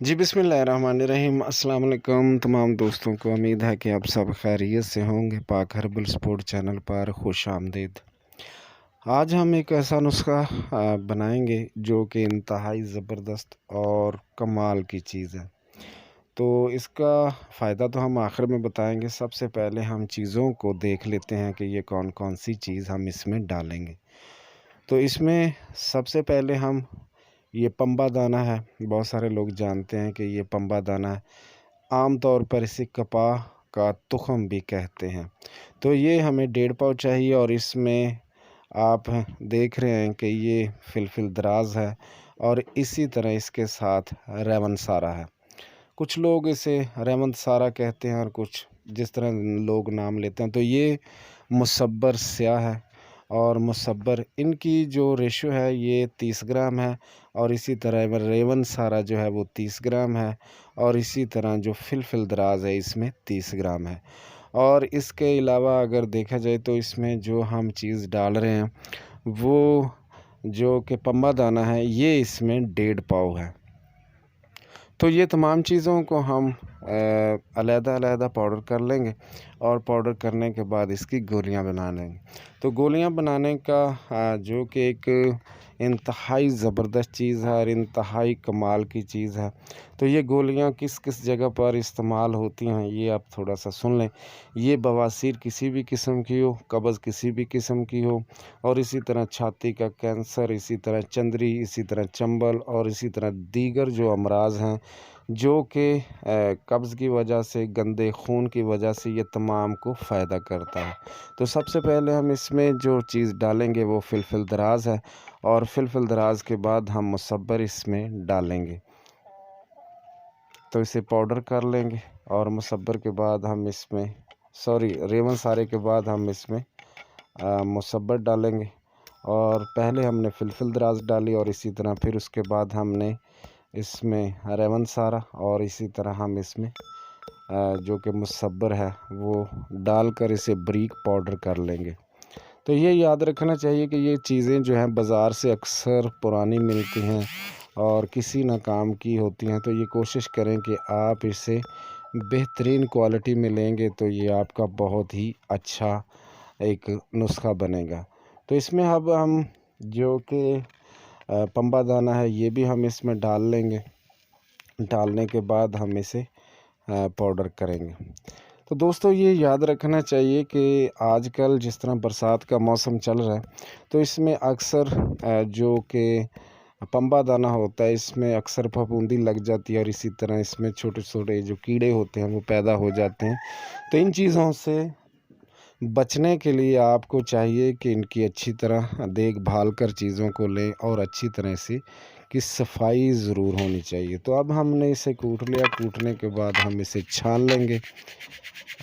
जी बिस्मिल्लाहिर्रहमानिर्रहीम। अस्सलाम वालेकुम तमाम दोस्तों को। उम्मीद है कि आप सब खैरियत से होंगे। पाक हर्बल स्पोर्ट चैनल पर खुश आमदीद। आज हम एक ऐसा नुस्खा बनाएंगे जो कि इंतहाई ज़बरदस्त और कमाल की चीज़ है। तो इसका फ़ायदा तो हम आखिर में बताएंगे। सबसे पहले हम चीज़ों को देख लेते हैं कि ये कौन कौन सी चीज़ हम इसमें डालेंगे। तो इसमें सबसे पहले हम ये पंबा दाना है। बहुत सारे लोग जानते हैं कि ये पंबा दाना है। आम तौर पर इसे कपाह का तुख़म भी कहते हैं। तो ये हमें 1.5 पाव चाहिए और इसमें आप देख रहे हैं कि ये फिलफिल दराज है और इसी तरह इसके साथ रेवन सारा है। कुछ लोग इसे रेवंत सारा कहते हैं और कुछ जिस तरह लोग नाम लेते हैं। तो ये मुसब्बर स्याह है और मुसब्बर इनकी जो रेशो है ये 30 ग्राम है और इसी तरह रेवन सारा जो है वो 30 ग्राम है और इसी तरह जो फिलफिल दराज है इसमें 30 ग्राम है। और इसके अलावा अगर देखा जाए तो इसमें जो हम चीज़ डाल रहे हैं वो जो कि पंबा दाना है ये इसमें 1.5 पाव है। तो ये तमाम चीज़ों को हम अलग-अलग पाउडर कर लेंगे और पाउडर करने के बाद इसकी गोलियां बना लेंगे। तो गोलियां बनाने का जो कि एक इंतहाई ज़बरदस्त चीज़ है और इंतहाई कमाल की चीज़ है। तो ये गोलियां किस किस जगह पर इस्तेमाल होती हैं ये आप थोड़ा सा सुन लें। ये बवासीर किसी भी किस्म की हो, कब्ज़ किसी भी किस्म की हो और इसी तरह छाती का कैंसर, इसी तरह चंद्री, इसी तरह चंबल और इसी तरह दीगर जो अमराज़ हैं जो कि कब्ज़ की वजह से, गंदे खून की वजह से ये तमाम को फ़ायदा करता है। तो सबसे पहले हम इसमें जो चीज़ डालेंगे वो फिलफिल दराज है और फिलफिल दराज के बाद हम मुसब्बर इसमें डालेंगे। तो इसे पाउडर कर लेंगे और मुसब्बर के बाद हम इसमें रेवन सारे के बाद हम इसमें मुसब्बर डालेंगे। और पहले हमने फिलफिल दराज डाली और इसी तरह फिर उसके बाद हमने इसमें रेवन सारा और इसी तरह हम इसमें जो कि मुसब्बर है वो डालकर इसे बारीक पाउडर कर लेंगे। तो ये याद रखना चाहिए कि ये चीज़ें जो हैं बाज़ार से अक्सर पुरानी मिलती हैं और किसी ना काम की होती हैं। तो ये कोशिश करें कि आप इसे बेहतरीन क्वालिटी में लेंगे तो ये आपका बहुत ही अच्छा एक नुस्खा बनेगा। तो इसमें अब हम जो कि पंबा दाना है ये भी हम इसमें डाल लेंगे। डालने के बाद हम इसे पाउडर करेंगे। तो दोस्तों ये याद रखना चाहिए कि आजकल जिस तरह बरसात का मौसम चल रहा है तो इसमें अक्सर जो कि पंबा दाना होता है इसमें अक्सर फफूंदी लग जाती है और इसी तरह इसमें छोटे छोटे जो कीड़े होते हैं वो पैदा हो जाते हैं। तो इन चीज़ों से बचने के लिए आपको चाहिए कि इनकी अच्छी तरह देखभाल कर चीज़ों को लें और अच्छी तरह से की सफाई ज़रूर होनी चाहिए। तो अब हमने इसे कूट लिया। कूटने के बाद हम इसे छान लेंगे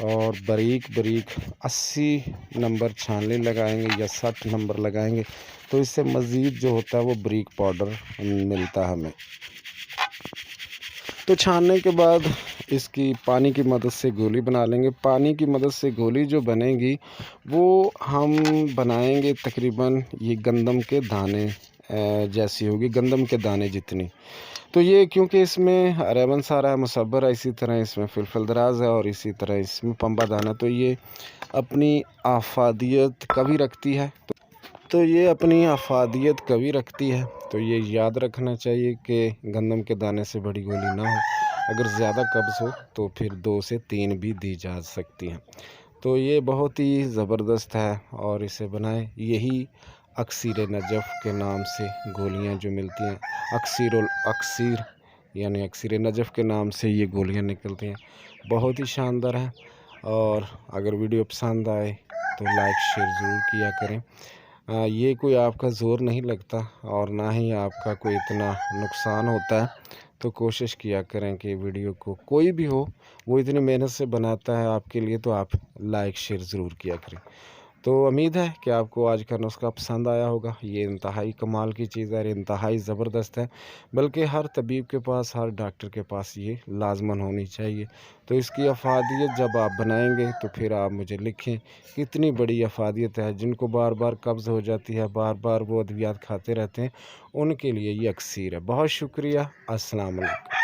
और बारीक बारीक 80 नंबर छाननी लगाएंगे या 60 नंबर लगाएंगे तो इससे मज़ीद जो होता है वो बारीक पाउडर मिलता है हमें। तो छानने के बाद इसकी पानी की मदद से गोली बना लेंगे। पानी की मदद से गोली जो बनेगी वो हम बनाएंगे तकरीबन ये गंदम के दाने जैसी होगी, गंदम के दाने जितनी। तो ये क्योंकि इसमें रेवन सारा है, मुसब्बर है, इसी तरह इसमें फिलफिल दराज है और इसी तरह इसमें पंबा दाना, तो ये अपनी अफादियत कभी रखती है। तो ये अपनी अफादियत कभी रखती है। तो ये याद रखना चाहिए कि गंदम के दाने से बड़ी गोली ना हो। अगर ज़्यादा कब्ज़ हो तो फिर 2 से 3 भी दी जा सकती हैं। तो ये बहुत ही ज़बरदस्त है और इसे बनाएं। यही अक्सीर नजफ़ के नाम से गोलियां जो मिलती हैं, अक्सीर यानी अक्सीर नजफ़ के नाम से ये गोलियां निकलती हैं। बहुत ही शानदार है। और अगर वीडियो पसंद आए तो लाइक शेयर ज़रूर किया करें। ये कोई आपका ज़ोर नहीं लगता और ना ही आपका कोई इतना नुकसान होता है। तो कोशिश किया करें कि वीडियो को कोई भी हो वो इतनी मेहनत से बनाता है आपके लिए, तो आप लाइक शेयर ज़रूर किया करें। तो उम्मीद है कि आपको आज का नुस्खा पसंद आया होगा। ये इंतहाई कमाल की चीज़ है, इंतहाई ज़बरदस्त है। बल्कि हर तबीब के पास, हर डॉक्टर के पास ये लाजमन होनी चाहिए। तो इसकी अफादियत जब आप बनाएंगे तो फिर आप मुझे लिखें कितनी बड़ी अफादियत है। जिनको बार बार कब्ज़ हो जाती है, बार बार वो अद्वियात खाते रहते हैं, उनके लिए ये अक्सीर है। बहुत शुक्रिया। अस्सलाम वालेकुम।